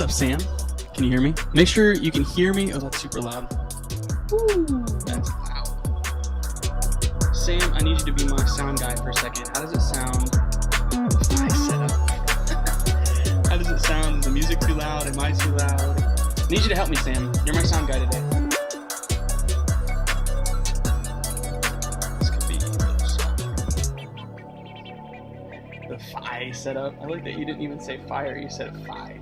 up, Sam? Can you hear me? Make sure you can hear me. Oh, that's super loud. Ooh, that's loud. Sam, I need you to be my sound guy for a second. How does it sound? I set up. How does it sound? Is the music too loud? Am I too loud? I need you to help me, Sam. You're my sound guy today. This could be a little soft. The fi setup. I like that you didn't even say fire. You said fi.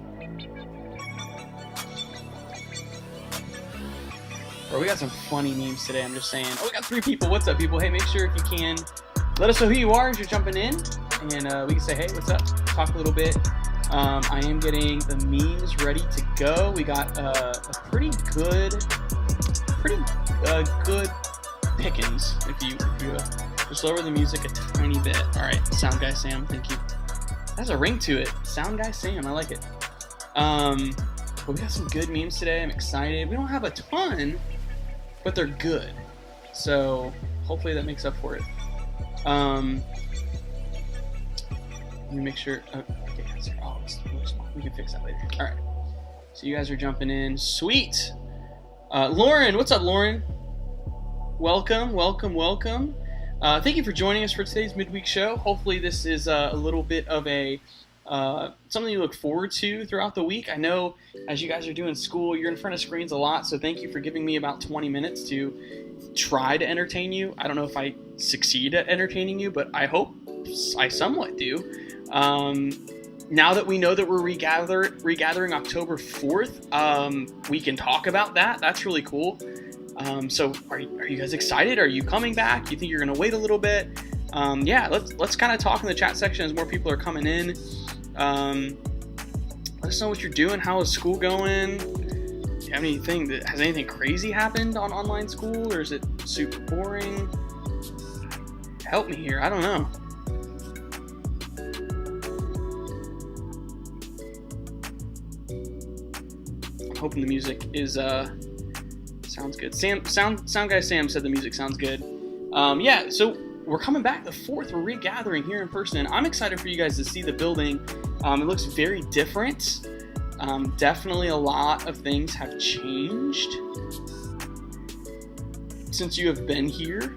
Bro, we got some funny memes today, I'm just saying. Oh, we got 3 people. What's up, people? Hey, make sure if you can, let us know who you are as you're jumping in. And we can say, hey, what's up? Talk a little bit. I am getting the memes ready to go. We got a pretty good pickings. If you just lower the music a tiny bit. All right, sound guy Sam, thank you. That's a ring to it. Sound guy Sam, I like it. But we got some good memes today. I'm excited. We don't have a ton, but they're good. So hopefully that makes up for it. Let me make sure. Okay, oh, we can fix that later. All right. So you guys are jumping in. Sweet. Lauren, what's up, Lauren? Welcome. Thank you for joining us for today's midweek show. Hopefully this is a little bit of a something you look forward to throughout the week. I know as you guys are doing school, you're in front of screens a lot, so thank you for giving me about 20 minutes to try to entertain you. I don't know if I succeed at entertaining you, but I hope I somewhat do. Now that we know that we're regathering October 4th, we can talk about that. That's really cool. So are you guys excited? Are you coming back? You think you're going to wait a little bit? Yeah, let's kind of talk in the chat section as more people are coming in. Let us know what you're doing. How is school going? Do you have anything has anything crazy happened on online school, or is it super boring? Help me here. I don't know. I'm hoping the music is sounds good. Sound guy Sam said the music sounds good. Yeah, so we're coming back the 4th. We're regathering here in person. I'm excited for you guys to see the building. It looks very different. Definitely a lot of things have changed since you have been here.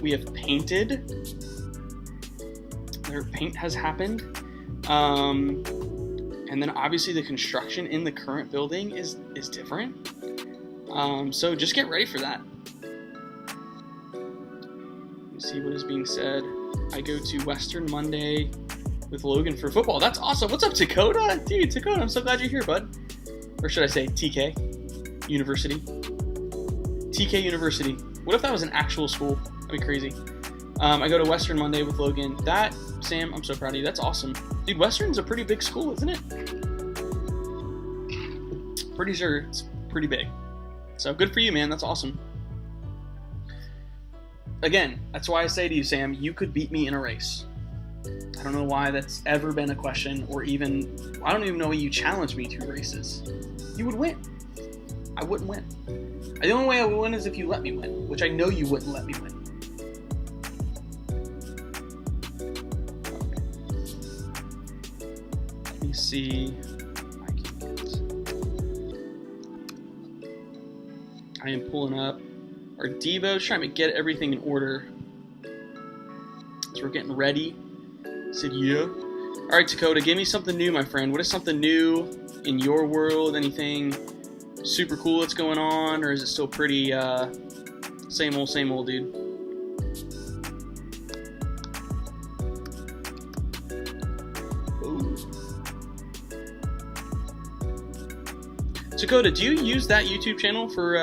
We have painted. Paint has happened. And then obviously the construction in the current building is different. So just get ready for that. See what is being said. I go to Western Monday with Logan for football. That's awesome. What's up, Dakota? Dude, Dakota, I'm so glad you're here, bud. Or should I say TK University? TK University. What if that was an actual school? That'd be crazy. I go to Western Monday with Logan. That, Sam, I'm so proud of you. That's awesome. Dude, Western's a pretty big school, isn't it? Pretty sure it's pretty big. So good for you, man. That's awesome. Again, that's why I say to you, Sam, you could beat me in a race. I don't know why that's ever been a question, or even, I don't even know why you challenged me to races. You would win. I wouldn't win. The only way I would win is if you let me win, which I know you wouldn't let me win. Okay. Let me see. I am pulling up our Devos, trying to get everything in order. So we're getting ready. Said yeah. All right, Dakota, give me something new, my friend. What is something new in your world? Anything super cool that's going on, or is it still pretty same old, dude? Ooh. Dakota, do you use that YouTube channel for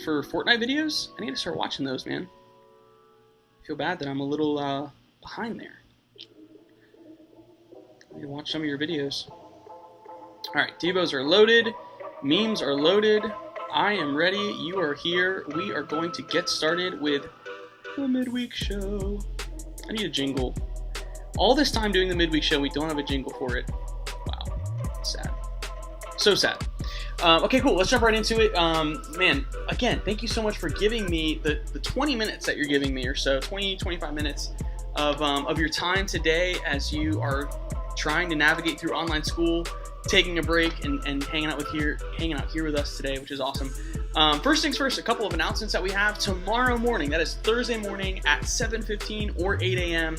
Fortnite videos? I need to start watching those, man. I feel bad that I'm a little behind there. I need to watch some of your videos. Alright, Devos are loaded. Memes are loaded. I am ready. You are here. We are going to get started with the midweek show. I need a jingle. All this time doing the midweek show, we don't have a jingle for it. Wow. Sad. So sad. Okay, cool. Let's jump right into it. Man, again, thank you so much for giving me the 20 minutes that you're giving me, or so, 20, 25 minutes of your time today as you are trying to navigate through online school, taking a break, and hanging out here with us today, which is awesome. First things first, a couple of announcements that we have tomorrow morning. That is Thursday morning at 7:15 or 8 a.m.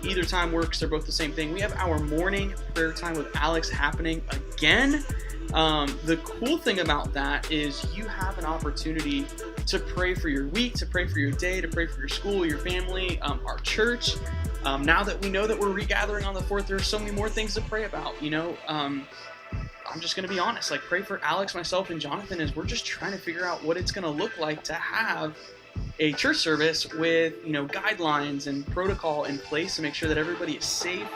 Either time works. They're both the same thing. We have our morning prayer time with Alex happening again. The cool thing about that is you have an opportunity to pray for your week, to pray for your day, to pray for your school, your family, our church. Now that we know that we're regathering on the 4th, there's so many more things to pray about. I'm just going to be honest, like, pray for Alex, myself, and Jonathan as we're just trying to figure out what it's going to look like to have a church service with, guidelines and protocol in place to make sure that everybody is safe,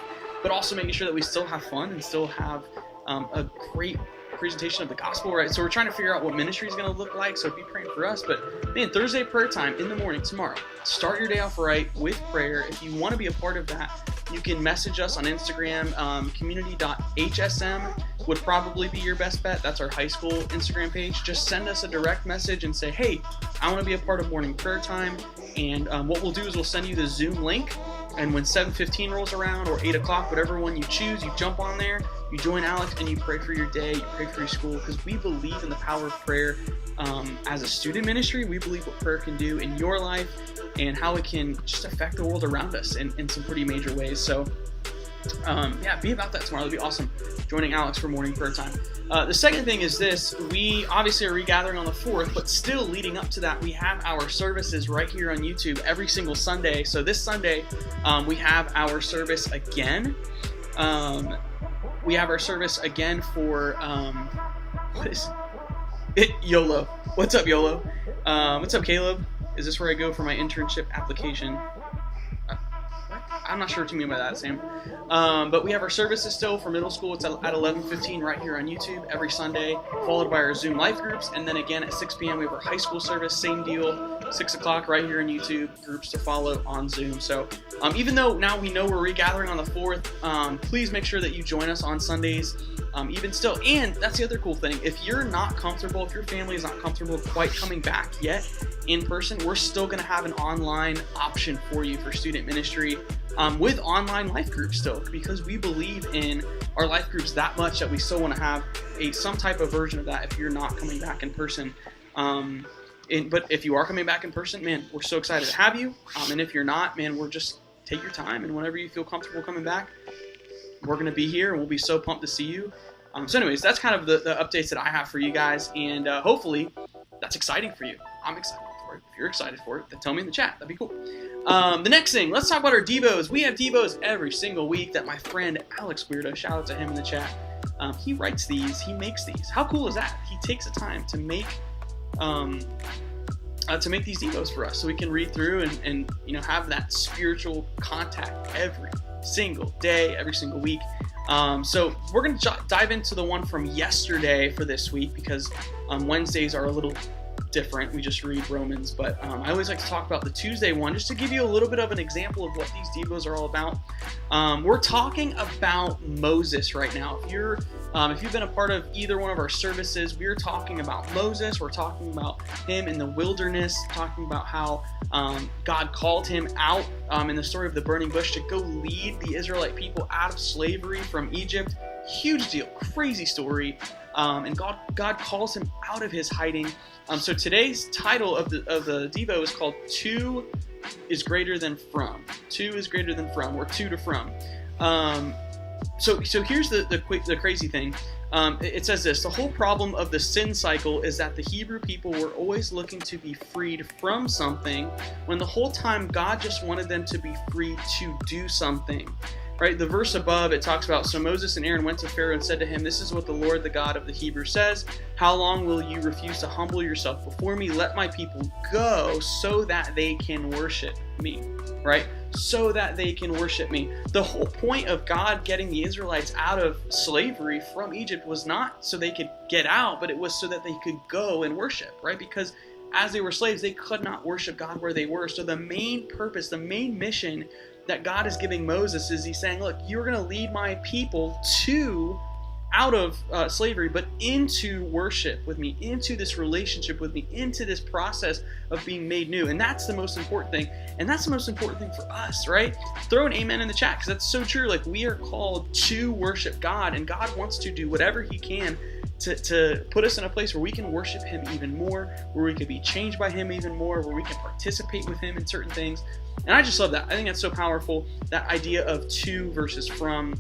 but also making sure that we still have fun and still have a great presentation of the gospel, right? So we're trying to figure out what ministry is going to look like, so be praying for us. But man, Thursday prayer time in the morning tomorrow. Start your day off right with prayer. If you want to be a part of that, you can message us on Instagram. Community.hsm would probably be your best bet. That's our high school Instagram page. Just send us a direct message and say, hey, I want to be a part of morning prayer time. And what we'll do is we'll send you the Zoom link. And when 7:15 rolls around or 8 o'clock, whatever one you choose, you jump on there, you join Alex, and you pray for your day, you pray for your school, because we believe in the power of prayer. As a student ministry, we believe what prayer can do in your life and how it can just affect the world around us in some pretty major ways. So, be about that tomorrow. It'll be awesome joining Alex for morning prayer time. The second thing is this. We obviously are regathering on the 4th, but still leading up to that, we have our services right here on YouTube every single Sunday. So this Sunday, we have our service again. We have our service again for, what is it? YOLO. What's up, YOLO? What's up, Caleb? Is this where I go for my internship application? I'm not sure what you mean by that, Sam. But we have our services still for middle school. It's at 11:15 right here on YouTube every Sunday, followed by our Zoom life groups. And then again at 6 p.m. we have our high school service, same deal, 6 o'clock right here on YouTube, groups to follow on Zoom. So even though now we know we're regathering on the 4th, please make sure that you join us on Sundays. Even still, and that's the other cool thing, if you're not comfortable, if your family is not comfortable quite coming back yet in person, we're still going to have an online option for you for student ministry with online life groups still, because we believe in our life groups that much that we still want to have some type of version of that if you're not coming back in person. But if you are coming back in person, man, we're so excited to have you. And if you're not, man, we're just take your time, and whenever you feel comfortable coming back, we're going to be here, and we'll be so pumped to see you. So anyways, that's kind of the updates that I have for you guys, and hopefully that's exciting for you. I'm excited for it. If you're excited for it, then tell me in the chat. That'd be cool. The next thing, let's talk about our Devos. We have Devos every single week that my friend Alex Weirdo, shout out to him in the chat, he writes these, he makes these. How cool is that? He takes the time to make these Devos for us so we can read through and have that spiritual contact every single day, every single week. So we're going to dive into the one from yesterday for this week, because Wednesdays are a little different. We just read Romans, but I always like to talk about the Tuesday one just to give you a little bit of an example of what these Devos are all about. We're talking about Moses right now. If you've been a part of either one of our services, we're talking about Moses. We're talking about him in the wilderness, talking about how God called him out in the story of the burning bush to go lead the Israelite people out of slavery from Egypt. Huge deal, crazy story. And God calls him out of his hiding. So today's title of the Devo is called "To is greater than from." To is greater than from, or to from. So here's the crazy thing. It says this: the whole problem of the sin cycle is that the Hebrew people were always looking to be freed from something, when the whole time God just wanted them to be free to do something. Right, the verse above, it talks about, so Moses and Aaron went to Pharaoh and said to him, "This is what the Lord, the God of the Hebrews says. How long will you refuse to humble yourself before me? Let my people go so that they can worship me." Right? So that they can worship me. The whole point of God getting the Israelites out of slavery from Egypt was not so they could get out, but it was so that they could go and worship, right? Because as they were slaves, they could not worship God where they were. So the main purpose, the main mission that God is giving Moses is he's saying, look, you're going to lead my people to out of slavery, but into worship with me, into this relationship with me, into this process of being made new. And that's the most important thing. And that's the most important thing for us, right? Throw an amen in the chat, because that's so true. Like, we are called to worship God, and God wants to do whatever he can to put us in a place where we can worship him even more, where we can be changed by him even more, where we can participate with him in certain things. And I just love that. I think that's so powerful, that idea of to versus from.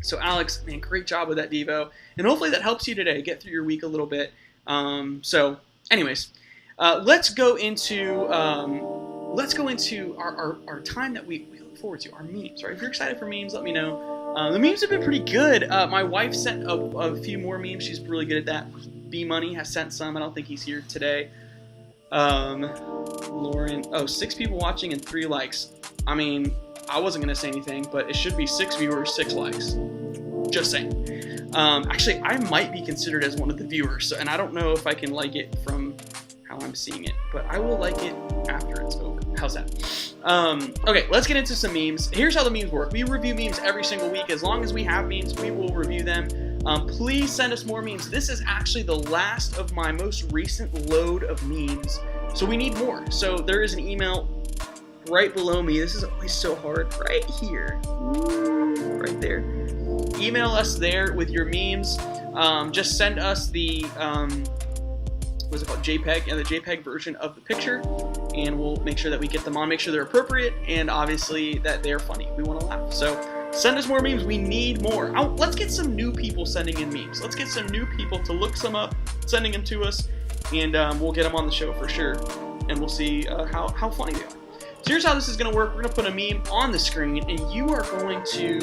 So Alex, man, great job with that Devo. And hopefully that helps you today get through your week a little bit. So anyways, let's go into our time that we look forward to, our memes, right? If you're excited for memes, let me know. The memes have been pretty good. My wife sent a few more memes. She's really good at that. B Money has sent some. I don't think he's here today. Lauren, 6 people watching and 3 likes. I mean, I wasn't going to say anything, but it should be 6 viewers, 6 likes. Just saying. Actually, I might be considered as one of the viewers, and I don't know if I can like it from how I'm seeing it, but I will like it after it's over. How's that? Okay, let's get into some memes. Here's how the memes work. We review memes every single week. As long as we have memes, we will review them. Please send us more memes. This is actually the last of my most recent load of memes, so we need more. So there is an email right below me. This is always so hard. Right here. Right there. Email us there with your memes. Just send us the what's it called? JPEG, and the JPEG version of the picture, and we'll make sure that we get them on, make sure they're appropriate, and obviously that they're funny. We want to laugh. So send us more memes. We need more. Let's get some new people sending in memes. Let's get some new people to look some up, sending them to us, and we'll get them on the show for sure, and we'll see how funny they are. So here's how this is going to work. We're going to put a meme on the screen, and you are going to,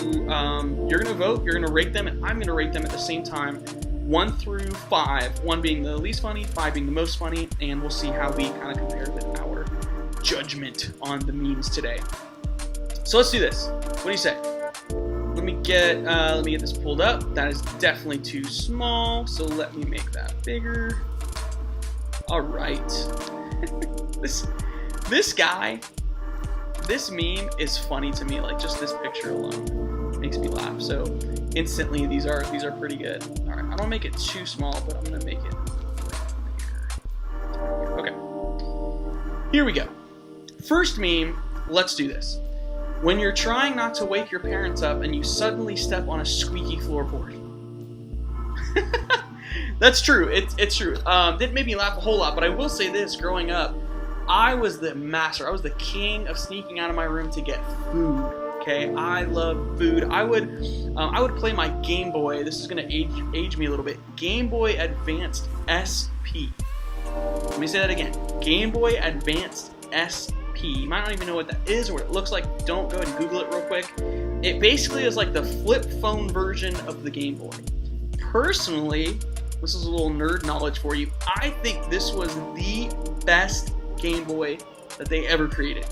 you're going to vote, you're going to rate them, and I'm going to rate them at the same time, 1 through 5, 1 being the least funny, 5 being the most funny, and we'll see how we kind of compare with our judgment on the memes today. So let's do this. What do you say? Let me get this pulled up. That is definitely too small, so let me make that bigger. All right. This guy, this meme is funny to me. Like, just this picture alone makes me laugh. So instantly, these are pretty good. All right, I don't make it too small, but I'm gonna make it bigger. Okay, here we go. First meme. Let's do this. When you're trying not to wake your parents up and you suddenly step on a squeaky floorboard. That's true. It's true. Didn't make me laugh a whole lot, but I will say this: growing up, I was the master. I was the king of sneaking out of my room to get food. Okay, I love food. I would play my Game Boy. This is gonna age me a little bit. Game Boy Advanced SP. Let me say that again. Game Boy Advanced SP. You might not even know what that is or what it looks like. Don't go ahead and Google it real quick. It basically is like the flip phone version of the Game Boy. Personally, this is a little nerd knowledge for you. I think this was the best Game Boy that they ever created.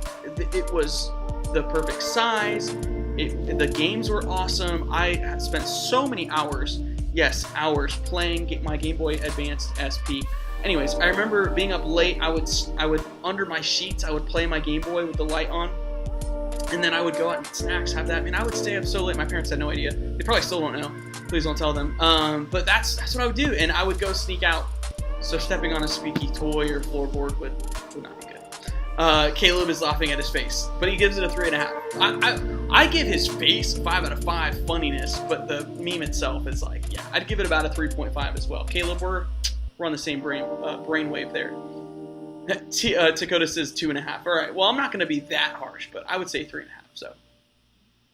It was the perfect size. The games were awesome. I had spent so many hours, hours playing my Game Boy Advanced SP. Anyways, I remember being up late. I would under my sheets, I would play my Game Boy with the light on, and then I would go out and get snacks, have that. I mean, I would stay up so late. My parents had no idea. They probably still don't know. Please don't tell them. But that's what I would do, and I would go sneak out. So stepping on a squeaky toy or floorboard would not be good. Caleb is laughing at his face, but he gives it a 3.5. I give his face a 5 out of 5 funniness, but the meme itself is like, yeah, I'd give it about a 3.5 as well. Caleb, we're on the same brainwave there. Dakota says 2.5. All right, well, I'm not going to be that harsh, but I would say 3.5. So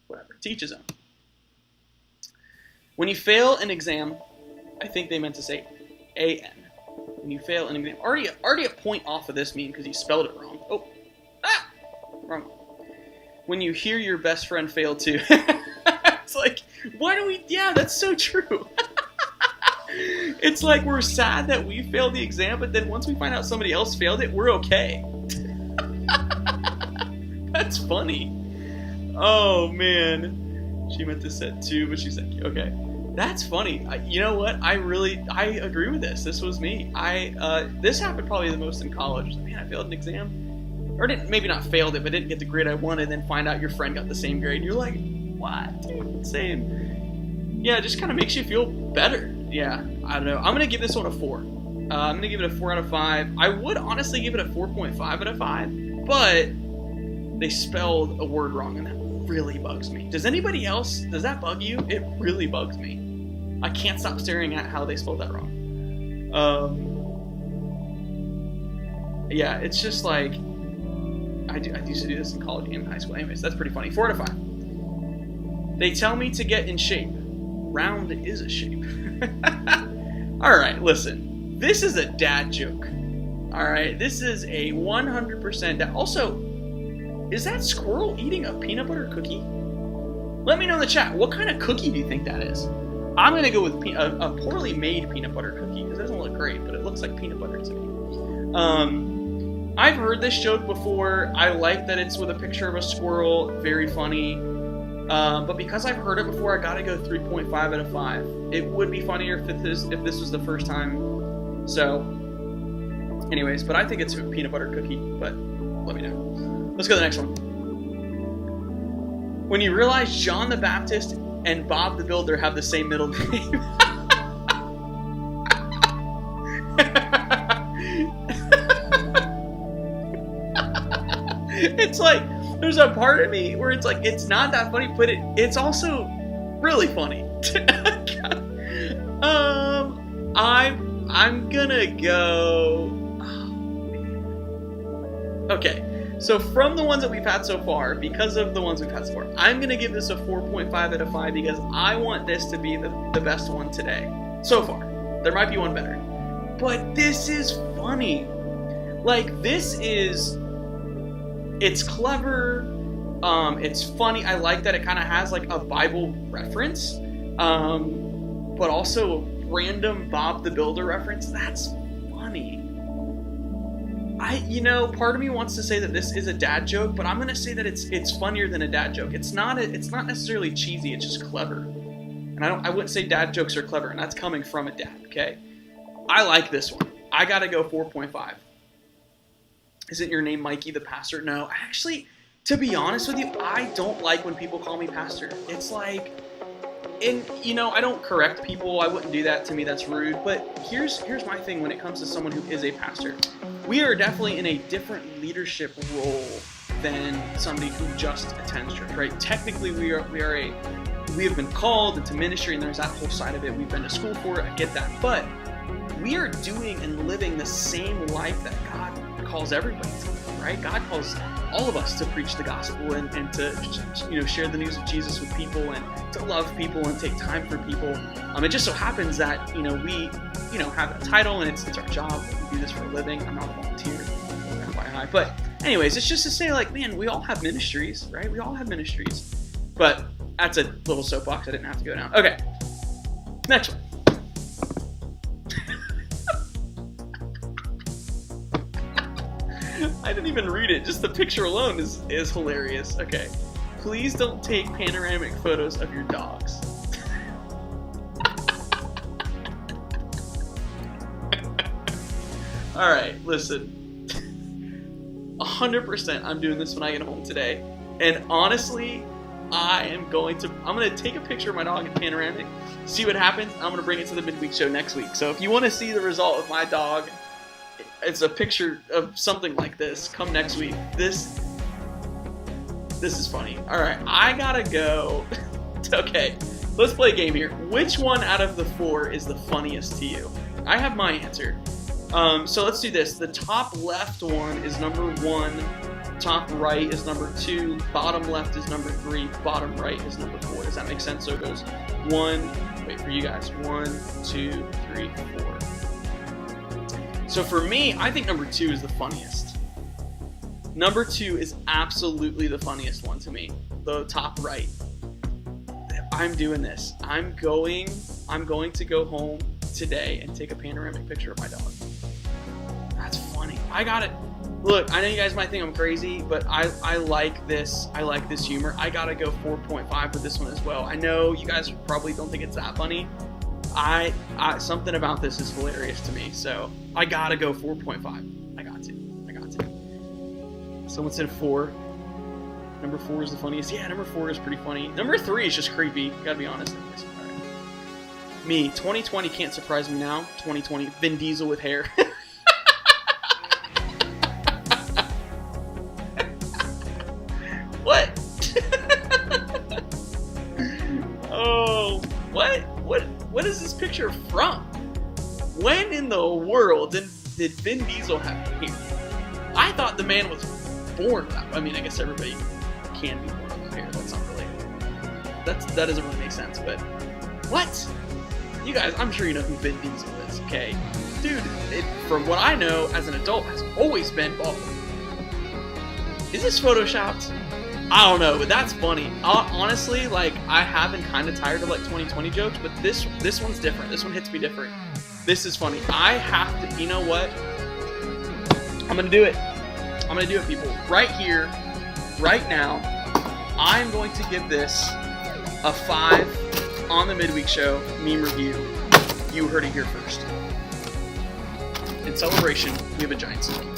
whatever, to each his own. When you fail an exam, I think they meant to say AN. When you fail an exam, already a point off of this meme because you spelled it wrong. Wrong. When you hear your best friend fail too, it's like, why do we? Yeah, that's so true. It's like we're sad that we failed the exam, but then once we find out somebody else failed it, we're okay. That's funny. Oh man, she meant to set 2, but she said okay. That's funny. You know what? I agree with this. This was me. This happened probably the most in college. I was like, man, I failed an exam, or maybe not failed it, but didn't get the grade I wanted. And then find out your friend got the same grade. You're like, what? Dude, same. yeah, it just kind of makes you feel better. Yeah, I don't know. I'm going to give this one a 4. I'm going to give it a 4 out of 5. I would honestly give it a 4.5 out of 5, but they spelled a word wrong, and that really bugs me. Does anybody else, does that bug you? It really bugs me. I can't stop staring at how they spelled that wrong. Yeah, it's just like, I used to do this in college and in high school. Anyways, that's pretty funny. 4 out of 5. They tell me to get in shape. Round is a shape. All right, listen. This is a dad joke. All right, this is a 100% dad. Also, is that squirrel eating a peanut butter cookie? Let me know in the chat. What kind of cookie do you think that is? I'm going to go with a poorly made peanut butter cookie because it doesn't look great, but it looks like peanut butter to me. I've heard this joke before. I like that it's with a picture of a squirrel. Very funny. But because I've heard it before, I gotta go 3.5 out of 5. It would be funnier if this was the first time. So, anyways, but I think it's a peanut butter cookie. But let me know. Let's go to the next one. When you realize John the Baptist and Bob the Builder have the same middle name. It's like, there's a part of me where it's like, it's not that funny, but it's also really funny. I'm gonna go. Okay, so from the ones that we've had so far, because of the ones we've had so far, I'm gonna give this a 4.5 out of 5 because I want this to be the best one today. So far, there might be one better, but this is funny. Like, this is. It's clever, it's funny. I like that it kind of has like a Bible reference, but also a random Bob the Builder reference. That's funny. Part of me wants to say that this is a dad joke, but I'm gonna say that it's funnier than a dad joke. It's not necessarily cheesy. It's just clever, and I wouldn't say dad jokes are clever, and that's coming from a dad. Okay, I like this one. I gotta go 4.5. Isn't your name Mikey the pastor? No, actually, to be honest with you, I don't like when people call me pastor. It's like, I don't correct people. I wouldn't do that. To me, that's rude. But here's my thing when it comes to someone who is a pastor. We are definitely in a different leadership role than somebody who just attends church, right? Technically, we have been called into ministry, and there's that whole side of it. We've been to school for it. I get that, but we are doing and living the same life that God calls everybody to, right? God calls all of us to preach the gospel and to share the news of Jesus with people and to love people and take time for people. It just so happens that we have a title and it's our job. We do this for a living. I'm not a volunteer, FYI. But anyways, it's just to say, like, man, we all have ministries, right? We all have ministries. But that's a little soapbox I didn't have to go down. Okay, next one. I didn't even read it. Just the picture alone is hilarious. Okay. Please don't take panoramic photos of your dogs. All right, listen. 100% I'm doing this when I get home today. And honestly, I'm going to take a picture of my dog in panoramic, see what happens. I'm going to bring it to the midweek show next week. So if you want to see the result of my dog, it's a picture of something like this. Come next week. This is funny. All right, I gotta go. Okay, let's play a game here. Which one out of the 4 is the funniest to you? I have my answer. So let's do this. The top left one is number 1. Top right is number 2. Bottom left is number 3. Bottom right is number 4. Does that make sense? So it goes 1. Wait for you guys. 1, 2, 3, 4. So for me, I think number 2 is the funniest. Number 2 is absolutely the funniest one to me. The top right. I'm doing this. I'm going to go home today and take a panoramic picture of my dog. That's funny. I got it. Look, I know you guys might think I'm crazy, but I like this. I like this humor. I gotta go 4.5 with this one as well. I know you guys probably don't think it's that funny. I something about this is hilarious to me, so I gotta go 4.5. I got to. Someone said 4. Number 4 is the funniest. Yeah, number 4 is pretty funny. Number 3 is just creepy. Gotta be honest. All right. Me, 2020 can't surprise me now. 2020, Vin Diesel with hair. What? Oh, what is this picture from? When in the world did Vin Diesel have hair? I thought the man was born without. I mean, I guess everybody can be born without hair. That's not really. That doesn't really make sense. But what? You guys, I'm sure you know who Vin Diesel is. Okay, dude. From what I know, as an adult, has always been bald. Is this photoshopped? I don't know, but that's funny. Honestly, like, I have been kind of tired of, like, 2020 jokes, but this one's different. This one hits me different. This is funny. I have to, you know what? I'm going to do it. I'm going to do it, people. Right here, right now, I'm going to give this a 5 on the Midweek Show meme review. You heard it here first. In celebration, we have a giant snake.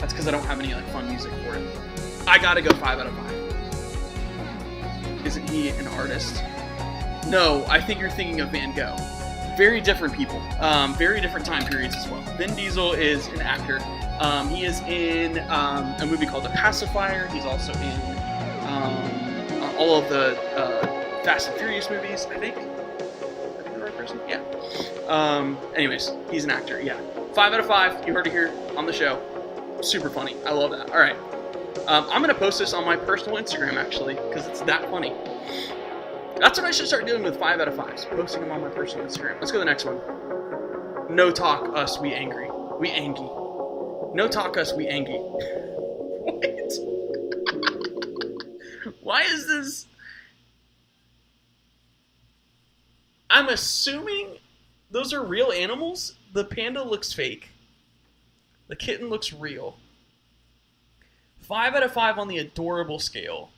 That's because I don't have any like fun music for it. I gotta go 5 out of 5. Isn't he an artist? No, I think you're thinking of Van Gogh. Very different people. Very different time periods as well. Vin Diesel is an actor. He is in a movie called The Pacifier. He's also in all of the Fast and Furious movies, I think. Am I the right person? Yeah. Anyways, he's an actor. Yeah. 5 out of 5. You heard it here on the show. Super funny. I love that. All right. I'm going to post this on my personal Instagram, actually, because it's that funny. That's what I should start doing with 5 out of 5s. Posting them on my personal Instagram. Let's go to the next one. No talk us, we angry. We angy. No talk us, we angy. What? Why is this? I'm assuming those are real animals. The panda looks fake. The kitten looks real. 5 out of 5 on the adorable scale.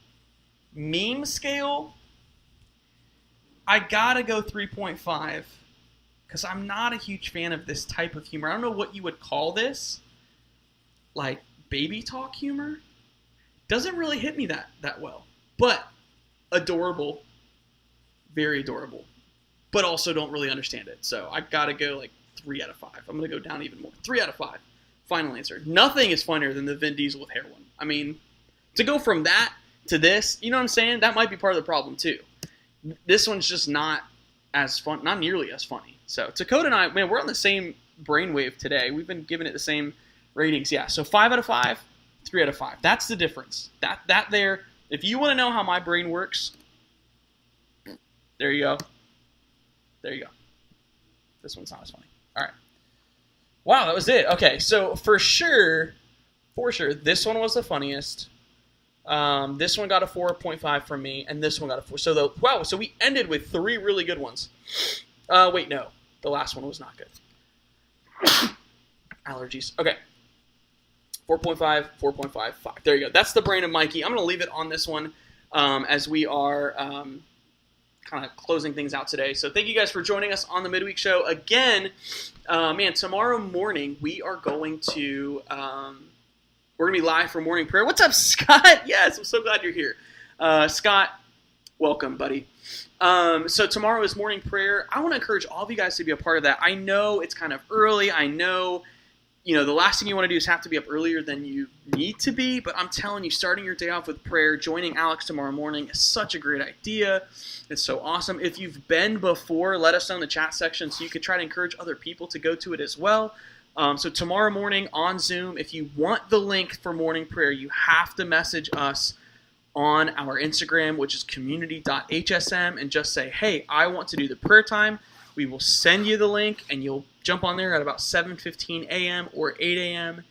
Meme scale, I gotta go 3.5 because I'm not a huge fan of this type of humor. I don't know what you would call this. Like baby talk humor. Doesn't really hit me that well. But adorable. Very adorable. But also don't really understand it. So I gotta go like 3 out of 5. I'm gonna go down even more. 3 out of 5. Final answer. Nothing is funnier than the Vin Diesel with hair one. I mean, to go from that to this, you know what I'm saying? That might be part of the problem too. This one's just not as fun, not nearly as funny. So Dakota and I, man, we're on the same brainwave today. We've been giving it the same ratings. Yeah, so 5 out of 5, 3 out of 5. That's the difference. That there, if you want to know how my brain works, there you go. There you go. This one's not as funny. All right. Wow, that was it. Okay, so for sure, this one was the funniest. This one got a 4.5 from me, and this one got a 4. So so we ended with 3 really good ones. Wait, no, the last one was not good. Allergies. Okay. 4.5, 4.5, 5. There you go. That's the brain of Mikey. I'm going to leave it on this one as we are kind of closing things out today. So thank you guys for joining us on the Midweek Show. Again, man, tomorrow morning we are going to we're going to be live for morning prayer. What's up, Scott? Yes, I'm so glad you're here. Scott, welcome, buddy. So tomorrow is morning prayer. I want to encourage all of you guys to be a part of that. I know it's kind of early. I know, you know, the last thing you want to do is have to be up earlier than you need to be. But I'm telling you, starting your day off with prayer, joining Alex tomorrow morning is such a great idea. It's so awesome. If you've been before, let us know in the chat section so you could try to encourage other people to go to it as well. So tomorrow morning on Zoom, if you want the link for morning prayer, you have to message us on our Instagram, which is community.hsm, and just say, hey, I want to do the prayer time. We will send you the link, and you'll jump on there at about 7:15 a.m. or 8 a.m.,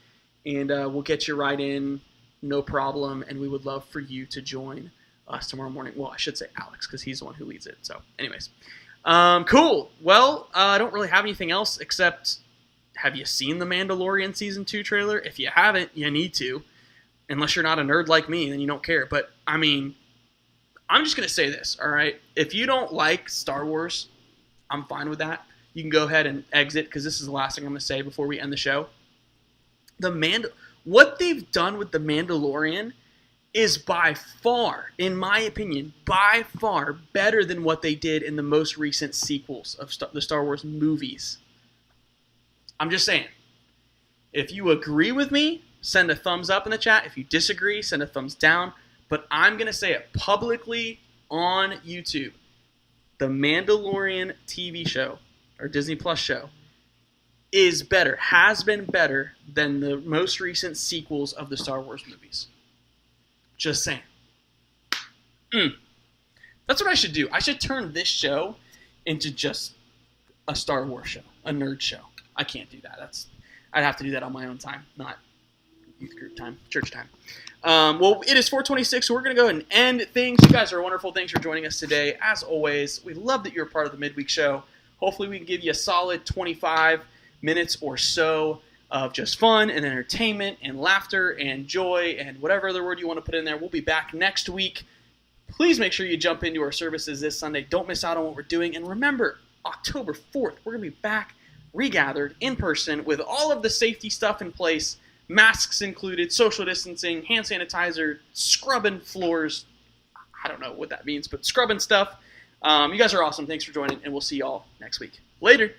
and we'll get you right in, no problem, and we would love for you to join us tomorrow morning. Well, I should say Alex, because he's the one who leads it. So anyways, cool. Well, I don't really have anything else except, have you seen the Mandalorian Season 2 trailer? If you haven't, you need to. Unless you're not a nerd like me, then you don't care. But, I mean, I'm just going to say this, all right? If you don't like Star Wars, I'm fine with that. You can go ahead and exit, because this is the last thing I'm going to say before we end the show. What they've done with The Mandalorian is by far, in my opinion, by far better than what they did in the most recent sequels of the Star Wars movies. I'm just saying. If you agree with me, send a thumbs up in the chat. If you disagree, send a thumbs down. But I'm going to say it publicly on YouTube. The Mandalorian TV show, or Disney Plus show, is better, has been better than the most recent sequels of the Star Wars movies. Just saying. That's what I should do. I should turn this show into just a Star Wars show, a nerd show. I can't do that. I'd have to do that on my own time, not youth group time, church time. Well, it is 4:26, so we're going to go ahead and end things. You guys are wonderful. Thanks for joining us today. As always, we love that you're a part of the MidWeek Show. Hopefully we can give you a solid 25 minutes or so of just fun and entertainment and laughter and joy and whatever other word you want to put in there. We'll be back next week. Please make sure you jump into our services this Sunday. Don't miss out on what we're doing. And remember, October 4th, we're going to be back regathered in person with all of the safety stuff in place, masks included, social distancing, hand sanitizer, scrubbing floors. I don't know what that means, but scrubbing stuff. You guys are awesome. Thanks for joining, and we'll see y'all next week. Later.